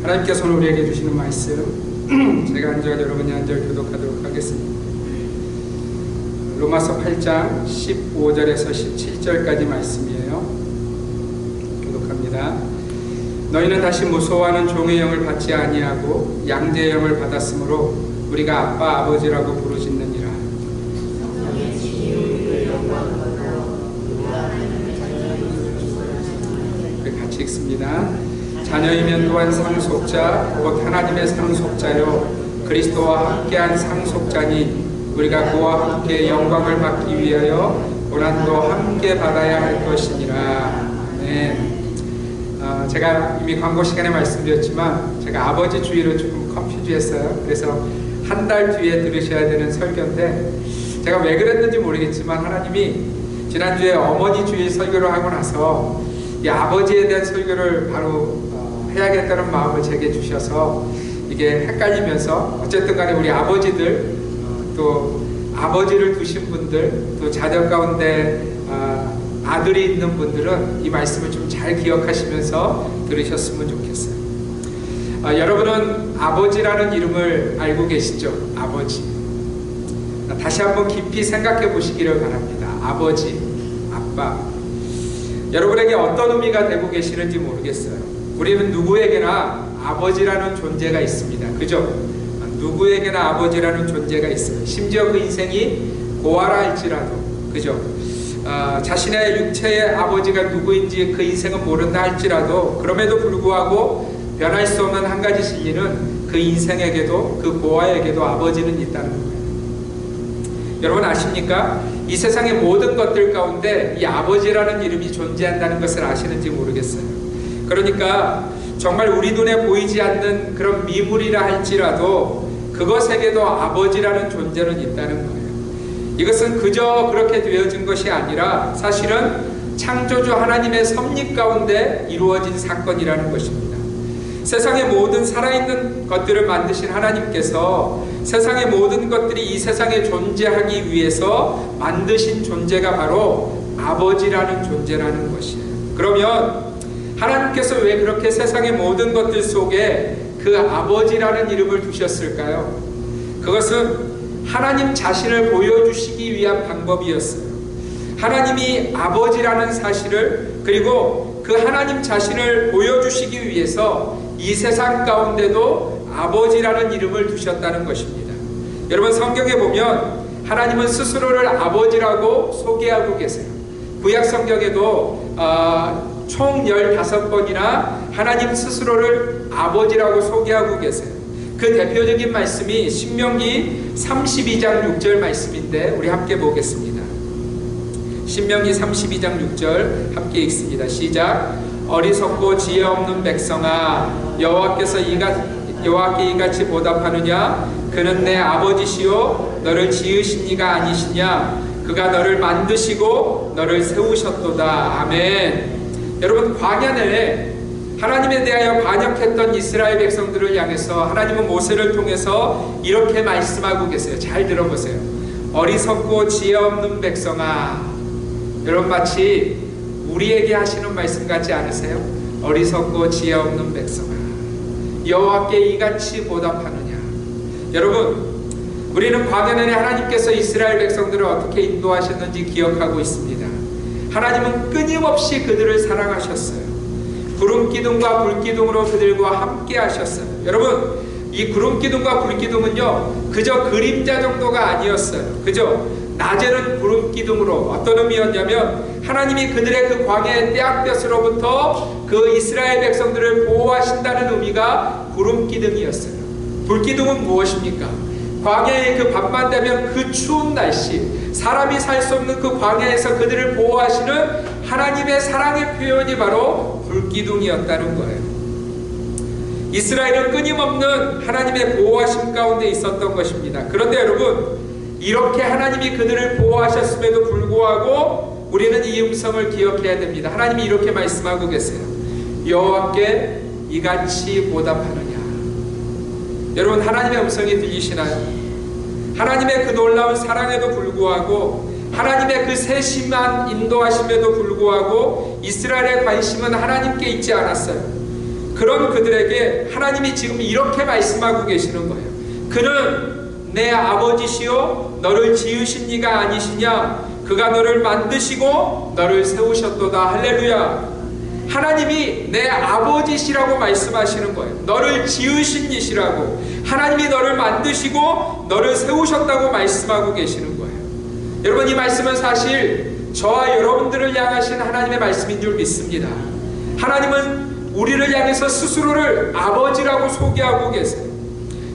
하나님께서 오늘 우리에게 주시는 말씀 제가 한 절 여러분이 한 절 교독하도록 하겠습니다. 로마서 8장 15절에서 17절까지 말씀이에요. 교독합니다. 너희는 다시 무소하는 종의 영을 받지 아니하고 양제의 영을 받았으므로 우리가 아빠 아버지라고 부르짖느니라. 같이 읽습니다. 자녀이면 또한 상속자 곧 하나님의 상속자요 그리스도와 함께한 상속자니 우리가 그와 함께 영광을 받기 위하여 고난도 함께 받아야 할 것이니라. 네. 제가 이미 광고 시간에 말씀드렸지만 제가 아버지 주의를 조금 컨퓨즈했어요. 그래서 한 달 뒤에 들으셔야 되는 설교인데 제가 왜 그랬는지 모르겠지만 하나님이 지난주에 어머니 주의 설교를 하고 나서 이 아버지에 대한 설교를 바로 해야겠다는 마음을 제게 주셔서 이게 헷갈리면서 어쨌든 간에 우리 아버지들 또 아버지를 두신 분들 또 자녀 가운데 아들이 있는 분들은 이 말씀을 좀 잘 기억하시면서 들으셨으면 좋겠어요. 여러분은 아버지라는 이름을 알고 계시죠? 아버지. 다시 한번 깊이 생각해 보시기를 바랍니다. 아버지, 아빠. 여러분에게 어떤 의미가 되고 계시는지 모르겠어요. 우리는 누구에게나 아버지라는 존재가 있습니다. 그죠? 누구에게나 아버지라는 존재가 있어요. 심지어 그 인생이 고아라 할지라도, 그죠? 자신의 육체의 아버지가 누구인지 그 인생은 모른다 할지라도 그럼에도 불구하고 변할 수 없는 한 가지 진리는 그 인생에게도 그 고아에게도 아버지는 있다는 거예요. 여러분 아십니까? 이 세상의 모든 것들 가운데 이 아버지라는 이름이 존재한다는 것을 아시는지 모르겠어요. 그러니까 정말 우리 눈에 보이지 않는 그런 미물이라 할지라도 그것에게도 아버지라는 존재는 있다는 거예요. 이것은 그저 그렇게 되어진 것이 아니라 사실은 창조주 하나님의 섭리 가운데 이루어진 사건이라는 것입니다. 세상의 모든 살아있는 것들을 만드신 하나님께서 세상의 모든 것들이 이 세상에 존재하기 위해서 만드신 존재가 바로 아버지라는 존재라는 것이에요. 그러면 하나님께서 왜 그렇게 세상의 모든 것들 속에 그 아버지라는 이름을 두셨을까요? 그것은 하나님 자신을 보여주시기 위한 방법이었어요. 하나님이 아버지라는 사실을 그리고 그 하나님 자신을 보여주시기 위해서 이 세상 가운데도 아버지라는 이름을 두셨다는 것입니다. 여러분 성경에 보면 하나님은 스스로를 아버지라고 소개하고 계세요. 구약 성경에도 총 15번이나 하나님 스스로를 아버지라고 소개하고 계세요. 그 대표적인 말씀이 신명기 32장 6절 말씀인데 우리 함께 보겠습니다. 신명기 32장 6절 함께 읽습니다. 시작. 어리석고 지혜 없는 백성아 여호와께 이같이 보답하느냐? 그는 내 아버지시요 너를 지으신 이가 아니시냐? 그가 너를 만드시고 너를 세우셨도다. 아멘. 여러분 광야 내에 하나님에 대하여 반역했던 이스라엘 백성들을 향해서 하나님은 모세를 통해서 이렇게 말씀하고 계세요. 잘 들어보세요. 어리석고 지혜 없는 백성아. 여러분 마치 우리에게 하시는 말씀 같지 않으세요? 어리석고 지혜 없는 백성아 여호와께 이같이 보답하느냐. 여러분 우리는 광야 내에 하나님께서 이스라엘 백성들을 어떻게 인도하셨는지 기억하고 있습니다. 하나님은 끊임없이 그들을 사랑하셨어요. 구름기둥과 불기둥으로 그들과 함께 하셨어요. 여러분 이 구름기둥과 불기둥은요 그저 그림자 정도가 아니었어요. 그죠? 낮에는 구름기둥으로 어떤 의미였냐면 하나님이 그들의 그 광야의 떼약볕으로부터 그 이스라엘 백성들을 보호하신다는 의미가 구름기둥이었어요. 불기둥은 무엇입니까? 광야의 그 밤만 되면 그 추운 날씨 사람이 살 수 없는 그 광야에서 그들을 보호하시는 하나님의 사랑의 표현이 바로 불기둥이었다는 거예요. 이스라엘은 끊임없는 하나님의 보호하심 가운데 있었던 것입니다. 그런데 여러분 이렇게 하나님이 그들을 보호하셨음에도 불구하고 우리는 이 음성을 기억해야 됩니다. 하나님이 이렇게 말씀하고 계세요. 여호와께 이같이 보답하느냐. 여러분 하나님의 음성이 들리시나요? 하나님의 그 놀라운 사랑에도 불구하고 하나님의 그 세심한 인도하심에도 불구하고 이스라엘의 관심은 하나님께 있지 않았어요. 그런 그들에게 하나님이 지금 이렇게 말씀하고 계시는 거예요. 그는 내 아버지시요 너를 지으신 이가 아니시냐? 그가 너를 만드시고 너를 세우셨도다. 할렐루야. 하나님이 내 아버지시라고 말씀하시는 거예요. 너를 지으신 이시라고. 하나님이 너를 만드시고 너를 세우셨다고 말씀하고 계시는 거예요. 여러분, 이 말씀은 사실 저와 여러분들을 향하신 하나님의 말씀인 줄 믿습니다. 하나님은 우리를 향해서 스스로를 아버지라고 소개하고 계세요.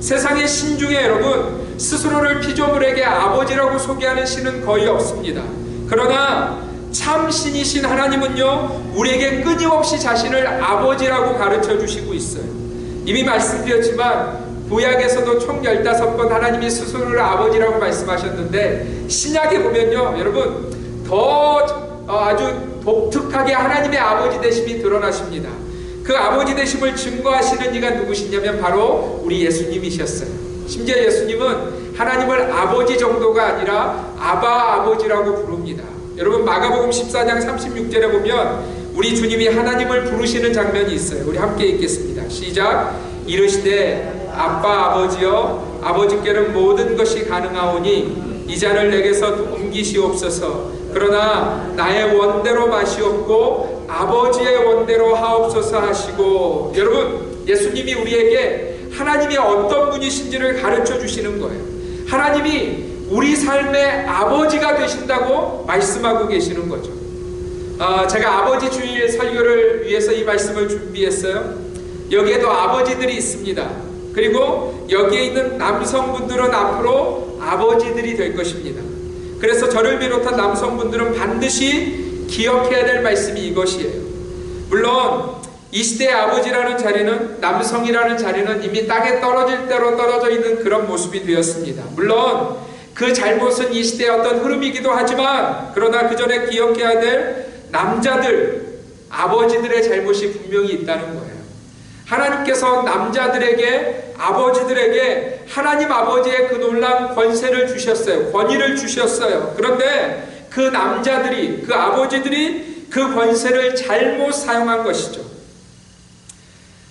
세상의 신 중에 여러분, 스스로를 피조물에게 아버지라고 소개하는 신은 거의 없습니다. 그러나 참 신이신 하나님은요, 우리에게 끊임없이 자신을 아버지라고 가르쳐 주시고 있어요. 이미 말씀드렸지만 구약에서도 총 15번 하나님이 스스로를 아버지라고 말씀하셨는데, 신약에 보면요 여러분, 더 아주 독특하게 하나님의 아버지 되심이 드러나십니다. 그 아버지 되심을 증거하시는 이가 누구시냐면 바로 우리 예수님이셨어요. 심지어 예수님은 하나님을 아버지 정도가 아니라 아바 아버지라고 부릅니다. 여러분, 마가복음 14장 36절에 보면 우리 주님이 하나님을 부르시는 장면이 있어요. 우리 함께 읽겠습니다. 시작. 이르시되 아빠 아버지여, 아버지께는 모든 것이 가능하오니 이 잔을 내게서 옮기시옵소서. 그러나 나의 원대로 마시옵고 아버지의 원대로 하옵소서 하시고. 여러분, 예수님이 우리에게 하나님이 어떤 분이신지를 가르쳐 주시는 거예요. 하나님이 우리 삶의 아버지가 되신다고 말씀하고 계시는 거죠. 제가 아버지 주일 설교를 위해서 이 말씀을 준비했어요. 여기에도 아버지들이 있습니다. 그리고 여기에 있는 남성분들은 앞으로 아버지들이 될 것입니다. 그래서 저를 비롯한 남성분들은 반드시 기억해야 될 말씀이 이것이에요. 물론 이 시대의 아버지라는 자리는, 남성이라는 자리는 이미 땅에 떨어질 대로 떨어져 있는 그런 모습이 되었습니다. 물론 그 잘못은 이 시대의 어떤 흐름이기도 하지만, 그러나 그 전에 기억해야 될 남자들, 아버지들의 잘못이 분명히 있다는 거예요. 하나님께서 남자들에게, 아버지들에게 하나님 아버지의 그 놀라운 권세를 주셨어요. 권위를 주셨어요. 그런데 그 남자들이, 그 아버지들이 그 권세를 잘못 사용한 것이죠.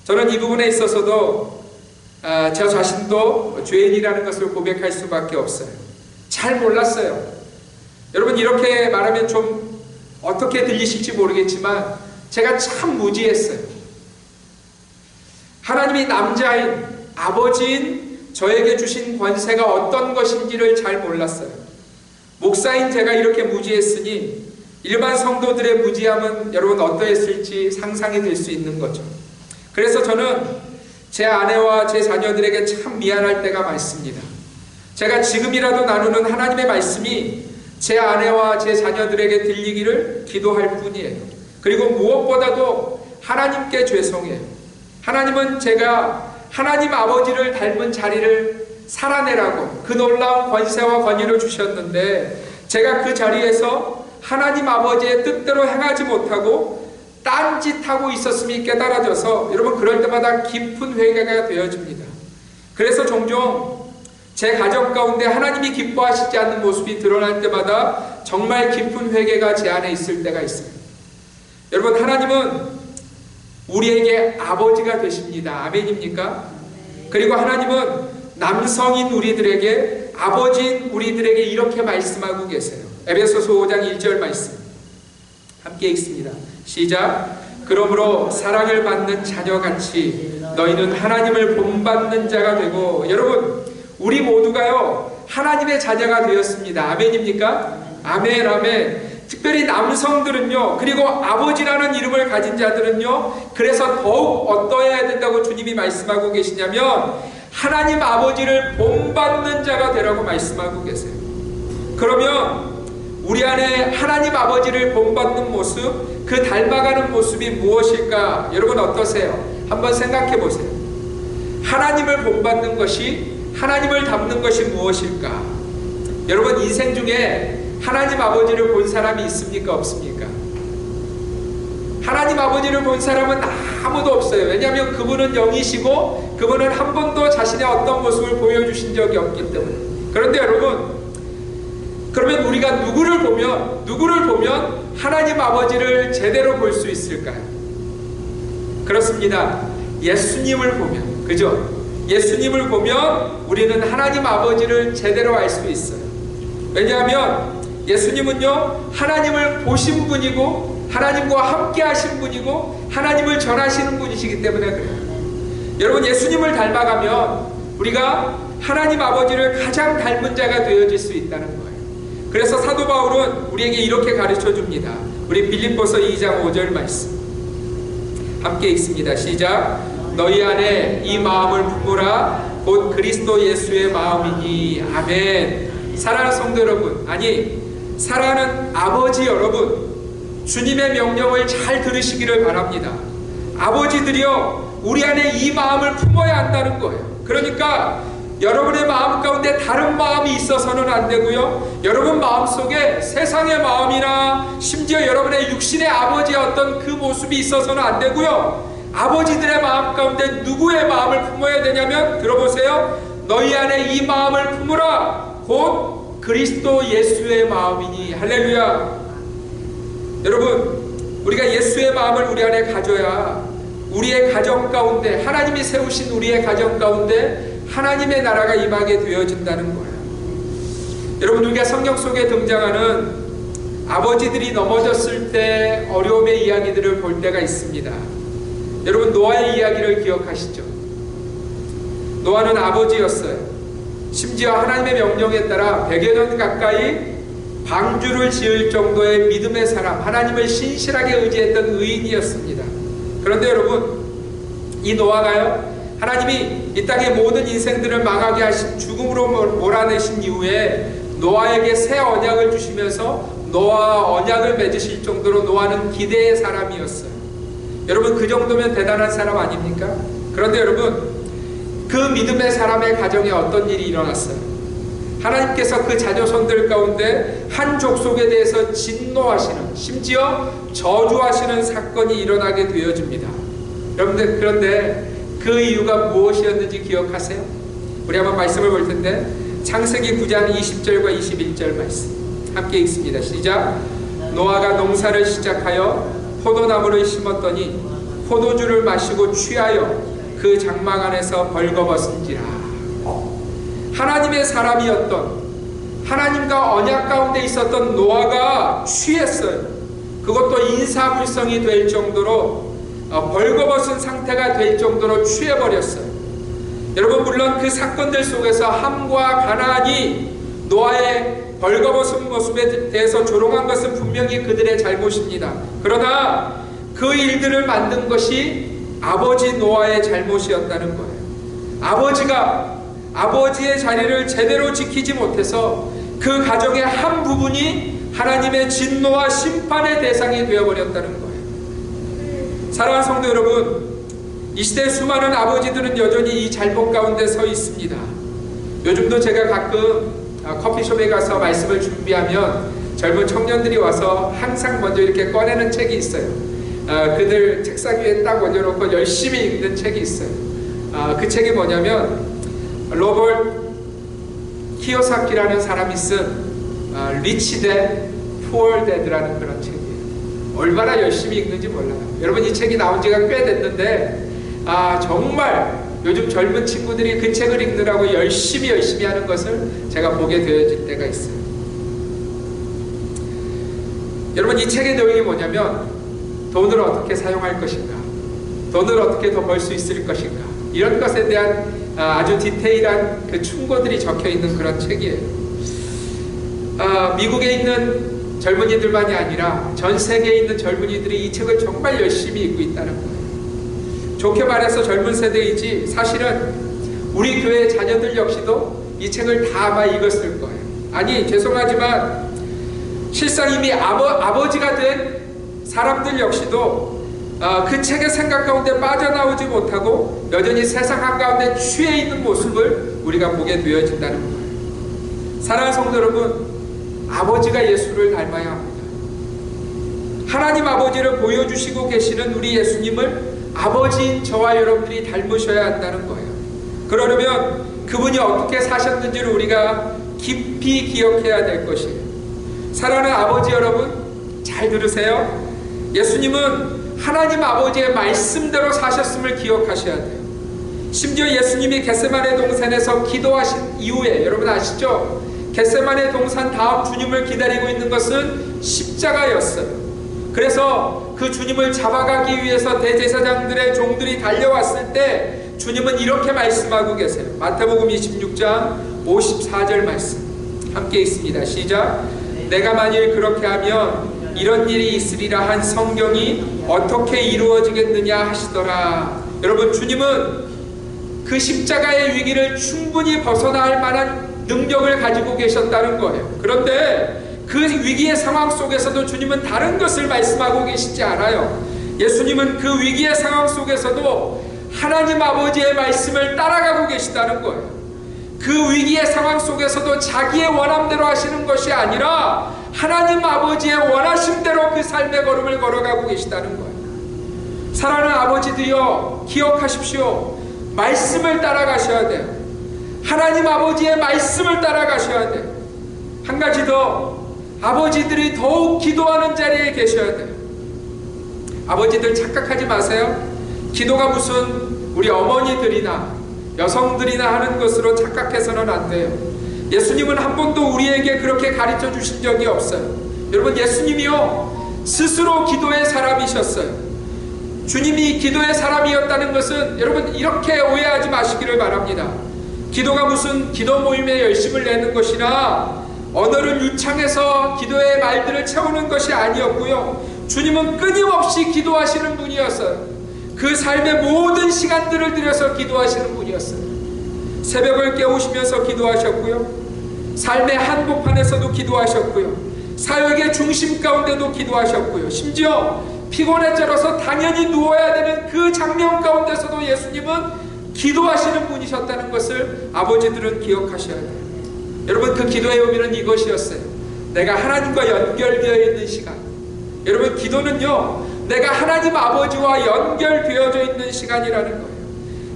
저는 이 부분에 있어서도 저 자신도 죄인이라는 것을 고백할 수밖에 없어요. 잘 몰랐어요. 여러분, 이렇게 말하면 좀 어떻게 들리실지 모르겠지만 제가 참 무지했어요. 하나님이 남자인, 아버지인 저에게 주신 권세가 어떤 것인지를 잘 몰랐어요. 목사인 제가 이렇게 무지했으니 일반 성도들의 무지함은 여러분 어떠했을지 상상이 될 수 있는 거죠. 그래서 저는 제 아내와 제 자녀들에게 참 미안할 때가 많습니다. 제가 지금이라도 나누는 하나님의 말씀이 제 아내와 제 자녀들에게 들리기를 기도할 뿐이에요. 그리고 무엇보다도 하나님께 죄송해요. 하나님은 제가 하나님 아버지를 닮은 자리를 살아내라고 그 놀라운 권세와 권위를 주셨는데, 제가 그 자리에서 하나님 아버지의 뜻대로 행하지 못하고 딴짓하고 있었음이 깨달아져서 여러분, 그럴 때마다 깊은 회개가 되어집니다. 그래서 종종 제 가정 가운데 하나님이 기뻐하시지 않는 모습이 드러날 때마다 정말 깊은 회개가 제 안에 있을 때가 있어요. 여러분, 하나님은 우리에게 아버지가 되십니다. 아멘입니까? 그리고 하나님은 남성인 우리들에게, 아버지인 우리들에게 이렇게 말씀하고 계세요. 에베소서 5장 1절 말씀 함께 읽습니다. 시작. 그러므로 사랑을 받는 자녀같이 너희는 하나님을 본받는 자가 되고. 여러분, 우리 모두가요 하나님의 자녀가 되었습니다. 아멘입니까? 아멘, 아멘. 특별히 남성들은요, 그리고 아버지라는 이름을 가진 자들은요, 그래서 더욱 어떠해야 된다고 주님이 말씀하고 계시냐면 하나님 아버지를 본받는 자가 되라고 말씀하고 계세요. 그러면 우리 안에 하나님 아버지를 본받는 모습, 그 닮아가는 모습이 무엇일까? 여러분 어떠세요? 한번 생각해 보세요. 하나님을 본받는 것이, 하나님을 닮는 것이 무엇일까? 여러분, 인생 중에 하나님 아버지를 본 사람이 있습니까? 없습니까? 하나님 아버지를 본 사람은 아무도 없어요. 왜냐하면 그분은 영이시고 그분은 한 번도 자신의 어떤 모습을 보여주신 적이 없기 때문에. 그런데 여러분, 그러면 우리가 누구를 보면 하나님 아버지를 제대로 볼 수 있을까요? 그렇습니다. 예수님을 보면, 그죠? 예수님을 보면 우리는 하나님 아버지를 제대로 알 수 있어요. 왜냐하면 예수님은요, 하나님을 보신 분이고 하나님과 함께 하신 분이고 하나님을 전하시는 분이시기 때문에 그래요. 여러분, 예수님을 닮아가면 우리가 하나님 아버지를 가장 닮은 자가 되어질 수 있다는 거예요. 그래서 사도 바울은 우리에게 이렇게 가르쳐 줍니다. 우리 빌립보서 2장 5절 말씀 함께 읽습니다. 시작. 너희 안에 이 마음을 품으라. 곧 그리스도 예수의 마음이니. 아멘. 사랑하는 성도 여러분, 아니 사랑하는 아버지 여러분, 주님의 명령을 잘 들으시기를 바랍니다. 아버지들이요, 우리 안에 이 마음을 품어야 한다는 거예요. 그러니까 여러분의 마음 가운데 다른 마음이 있어서는 안 되고요, 여러분 마음속에 세상의 마음이나 심지어 여러분의 육신의 아버지의 어떤 그 모습이 있어서는 안 되고요, 아버지들의 마음 가운데 누구의 마음을 품어야 되냐면, 들어보세요. 너희 안에 이 마음을 품으라. 곧 그리스도 예수의 마음이니. 할렐루야. 여러분, 우리가 예수의 마음을 우리 안에 가져야 우리의 가정 가운데, 하나님이 세우신 우리의 가정 가운데 하나님의 나라가 임하게 되어진다는 거예요. 여러분, 우리가 성경 속에 등장하는 아버지들이 넘어졌을 때 어려움의 이야기들을 볼 때가 있습니다. 여러분, 노아의 이야기를 기억하시죠? 노아는 아버지였어요. 심지어 하나님의 명령에 따라 100여 년 가까이 방주를 지을 정도의 믿음의 사람, 하나님을 신실하게 의지했던 의인이었습니다. 그런데 여러분, 이 노아가요, 하나님이 이 땅의 모든 인생들을 망하게 하신, 죽음으로 몰아내신 이후에 노아에게 새 언약을 주시면서 노아와 언약을 맺으실 정도로 노아는 기대의 사람이었어요. 여러분, 그 정도면 대단한 사람 아닙니까? 그런데 여러분, 그 믿음의 사람의 가정에 어떤 일이 일어났어요? 하나님께서 그 자녀손들 가운데 한 족속에 대해서 진노하시는, 심지어 저주하시는 사건이 일어나게 되어집니다. 여러분들, 그런데 그 이유가 무엇이었는지 기억하세요? 우리 한번 말씀을 볼 텐데, 창세기 9장 20절과 21절 말씀 함께 읽습니다. 시작. 노아가 농사를 시작하여 포도나무를 심었더니 포도주를 마시고 취하여 그 장막 안에서 벌거벗은지라. 하나님의 사람이었던, 하나님과 언약 가운데 있었던 노아가 취했어요. 그것도 인사불성이 될 정도로, 벌거벗은 상태가 될 정도로 취해버렸어요. 여러분, 물론 그 사건들 속에서 함과 가나안이 노아의 벌거벗은 모습에 대해서 조롱한 것은 분명히 그들의 잘못입니다. 그러나 그 일들을 만든 것이 아버지 노아의 잘못이었다는 거예요. 아버지가 아버지의 자리를 제대로 지키지 못해서 그 가정의 한 부분이 하나님의 진노와 심판의 대상이 되어버렸다는 거예요. 사랑하는 성도 여러분, 이 시대 수많은 아버지들은 여전히 이 잘못 가운데 서 있습니다. 요즘도 제가 가끔 커피숍에 가서 말씀을 준비하면 젊은 청년들이 와서 항상 먼저 이렇게 꺼내는 책이 있어요. 그들 책상 위에 딱 올려놓고 열심히 읽는 책이 있어요. 그 책이 뭐냐면 로버트 키요사키라는 사람이 쓴 리치 대 푸어 데드라는 그런 책이에요. 얼마나 열심히 읽는지 몰라요. 여러분, 이 책이 나온 지가 꽤 됐는데 정말 요즘 젊은 친구들이 그 책을 읽느라고 열심히 하는 것을 제가 보게 되어질 때가 있어요. 여러분, 이 책의 내용이 뭐냐면 돈을 어떻게 사용할 것인가, 돈을 어떻게 더 벌 수 있을 것인가, 이런 것에 대한 아주 디테일한 그 충고들이 적혀 있는 그런 책이에요. 미국에 있는 젊은이들만이 아니라 전 세계에 있는 젊은이들이 이 책을 정말 열심히 읽고 있다는 거예요. 좋게 말해서 젊은 세대이지, 사실은 우리 교회 자녀들 역시도 이 책을 다 아마 읽었을 거예요. 아니, 죄송하지만 실상 이미 아버지가 된 사람들 역시도 그 책의 생각 가운데 빠져나오지 못하고 여전히 세상 한가운데 취해 있는 모습을 우리가 보게 되어진다는 거예요. 사랑하는 성도 여러분, 아버지가 예수를 닮아야 합니다. 하나님 아버지를 보여주시고 계시는 우리 예수님을 아버지인 저와 여러분들이 닮으셔야 한다는 거예요. 그러려면 그분이 어떻게 사셨는지를 우리가 깊이 기억해야 될 것이에요. 사랑하는 아버지 여러분, 잘 들으세요. 예수님은 하나님 아버지의 말씀대로 사셨음을 기억하셔야 돼요. 심지어 예수님이 겟세마네 동산에서 기도하신 이후에, 여러분 아시죠? 겟세마네 동산 다음 주님을 기다리고 있는 것은 십자가였어요. 그래서 그 주님을 잡아가기 위해서 대제사장들의 종들이 달려왔을 때 주님은 이렇게 말씀하고 계세요. 마태복음 26장 54절 말씀 함께 읽습니다. 시작. 내가 만일 그렇게 하면 이런 일이 있으리라 한 성경이 어떻게 이루어지겠느냐 하시더라. 여러분, 주님은 그 십자가의 위기를 충분히 벗어날 만한 능력을 가지고 계셨다는 거예요. 그런데 그 위기의 상황 속에서도 주님은 다른 것을 말씀하고 계시지 않아요. 예수님은 그 위기의 상황 속에서도 하나님 아버지의 말씀을 따라가고 계시다는 거예요. 그 위기의 상황 속에서도 자기의 원함대로 하시는 것이 아니라 하나님 아버지의 원하심대로 그 삶의 걸음을 걸어가고 계시다는 거예요. 사랑하는 아버지들이여, 기억하십시오. 말씀을 따라가셔야 돼요. 하나님 아버지의 말씀을 따라가셔야 돼요. 한 가지 더, 아버지들이 더욱 기도하는 자리에 계셔야 돼요. 아버지들 착각하지 마세요. 기도가 무슨 우리 어머니들이나 여성들이나 하는 것으로 착각해서는 안 돼요. 예수님은 한 번도 우리에게 그렇게 가르쳐 주신 적이 없어요. 여러분, 예수님이요 스스로 기도의 사람이셨어요. 주님이 기도의 사람이었다는 것은 여러분 이렇게 오해하지 마시기를 바랍니다. 기도가 무슨 기도 모임에 열심을 내는 것이나 언어를 유창해서 기도의 말들을 채우는 것이 아니었고요. 주님은 끊임없이 기도하시는 분이었어요. 그 삶의 모든 시간들을 들여서 기도하시는 분이었어요. 새벽을 깨우시면서 기도하셨고요. 삶의 한복판에서도 기도하셨고요. 사역의 중심 가운데도 기도하셨고요. 심지어 피곤에 쩔어서 당연히 누워야 되는 그 장면 가운데서도 예수님은 기도하시는 분이셨다는 것을 아버지들은 기억하셔야 돼요. 여러분, 그 기도의 의미는 이것이었어요. 내가 하나님과 연결되어 있는 시간. 여러분, 기도는요 내가 하나님 아버지와 연결되어져 있는 시간이라는 거예요.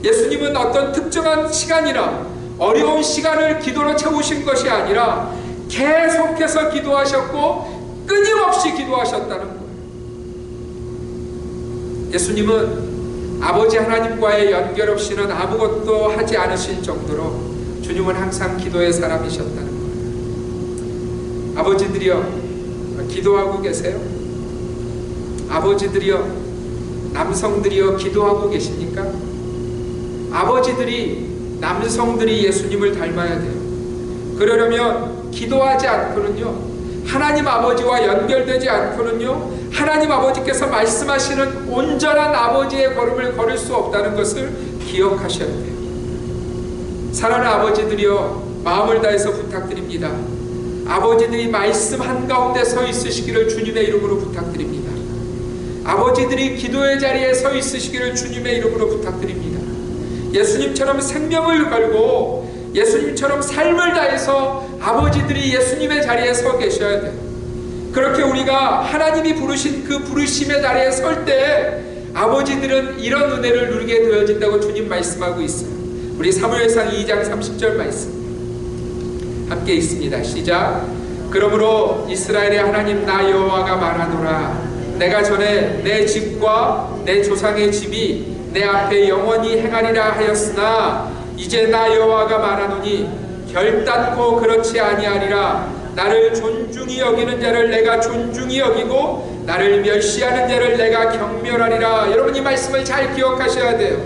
예수님은 어떤 특정한 시간이나 어려운 시간을 기도로 채우신 것이 아니라 계속해서 기도하셨고 끊임없이 기도하셨다는 거예요. 예수님은 아버지 하나님과의 연결 없이는 아무것도 하지 않으실 정도로 주님은 항상 기도의 사람이셨다는 거예요. 아버지들이여, 기도하고 계세요? 아버지들이여, 남성들이여, 기도하고 계십니까? 아버지들이, 남성들이 예수님을 닮아야 돼요. 그러려면 기도하지 않고는요, 하나님 아버지와 연결되지 않고는요, 하나님 아버지께서 말씀하시는 온전한 아버지의 걸음을 걸을 수 없다는 것을 기억하셔야 돼요. 사랑하는 아버지들이여, 마음을 다해서 부탁드립니다. 아버지들이 말씀 한가운데 서 있으시기를 주님의 이름으로 부탁드립니다. 아버지들이 기도의 자리에 서 있으시기를 주님의 이름으로 부탁드립니다. 예수님처럼 생명을 걸고 예수님처럼 삶을 다해서 아버지들이 예수님의 자리에 서 계셔야 돼요. 그렇게 우리가 하나님이 부르신 그 부르심의 자리에 설 때 아버지들은 이런 은혜를 누리게 되어진다고 주님 말씀하고 있어요. 우리 사무엘상 2장 30절 말씀 함께 읽습니다. 시작. 그러므로 이스라엘의 하나님 나 여호와가 말하노라. 내가 전에 내 집과 내 조상의 집이 내 앞에 영원히 행하리라 하였으나 이제 나 여호와가 말하노니 결단코 그렇지 아니하리라. 나를 존중히 여기는 자를 내가 존중히 여기고 나를 멸시하는 자를 내가 경멸하리라. 여러분, 이 말씀을 잘 기억하셔야 돼요.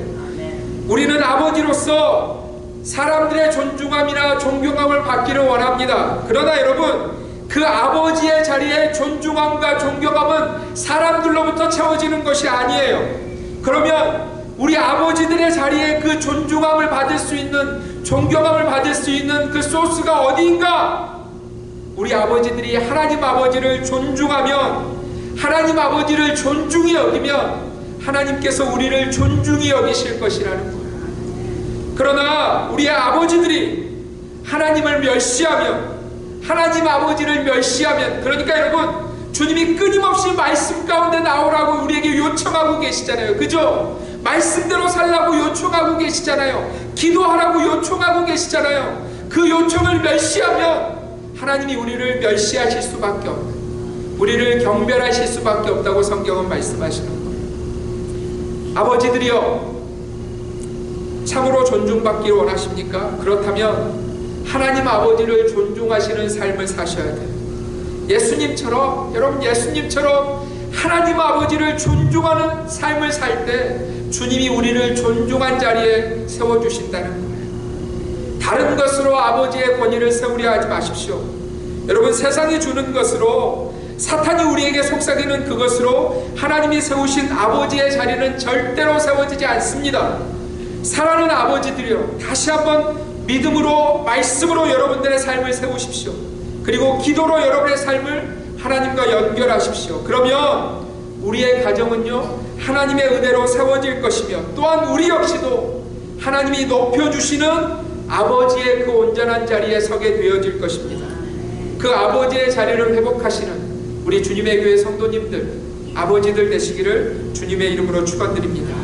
우리는 아버지로서 사람들의 존중함이나 존경함을 받기를 원합니다. 그러나 여러분, 그 아버지의 자리에 존중함과 존경함은 사람들로부터 채워지는 것이 아니에요. 그러면 우리 아버지들의 자리에 그 존중함을 받을 수 있는, 존경함을 받을 수 있는 그 소스가 어디인가? 우리 아버지들이 하나님 아버지를 존중하면, 하나님 아버지를 존중히 여기면 하나님께서 우리를 존중히 여기실 것이라는 거예요. 그러나 우리 아버지들이 하나님을 멸시하면, 하나님 아버지를 멸시하면, 그러니까 여러분, 주님이 끊임없이 말씀 가운데 나오라고 우리에게 요청하고 계시잖아요. 그죠? 말씀대로 살라고 요청하고 계시잖아요. 기도하라고 요청하고 계시잖아요. 그 요청을 멸시하면 하나님이 우리를 멸시하실 수밖에 없는, 우리를 경멸하실 수밖에 없다고 성경은 말씀하시는 거예요. 아버지들이여, 참으로 존중받기를 원하십니까? 그렇다면 하나님 아버지를 존중하시는 삶을 사셔야 돼요. 예수님처럼, 여러분 예수님처럼 하나님 아버지를 존중하는 삶을 살 때 주님이 우리를 존중한 자리에 세워주신다는 거예요. 다른 것으로 아버지의 권위를 세우려 하지 마십시오. 여러분, 세상이 주는 것으로, 사탄이 우리에게 속삭이는 그것으로 하나님이 세우신 아버지의 자리는 절대로 세워지지 않습니다. 사랑하는 아버지들이여, 다시 한번 믿음으로, 말씀으로 여러분들의 삶을 세우십시오. 그리고 기도로 여러분의 삶을 하나님과 연결하십시오. 그러면 우리의 가정은요, 하나님의 은혜로 세워질 것이며, 또한 우리 역시도 하나님이 높여주시는 아버지의 그 온전한 자리에 서게 되어질 것입니다. 그 아버지의 자리를 회복하시는 우리 주님의 교회 성도님들, 아버지들 되시기를 주님의 이름으로 축원드립니다.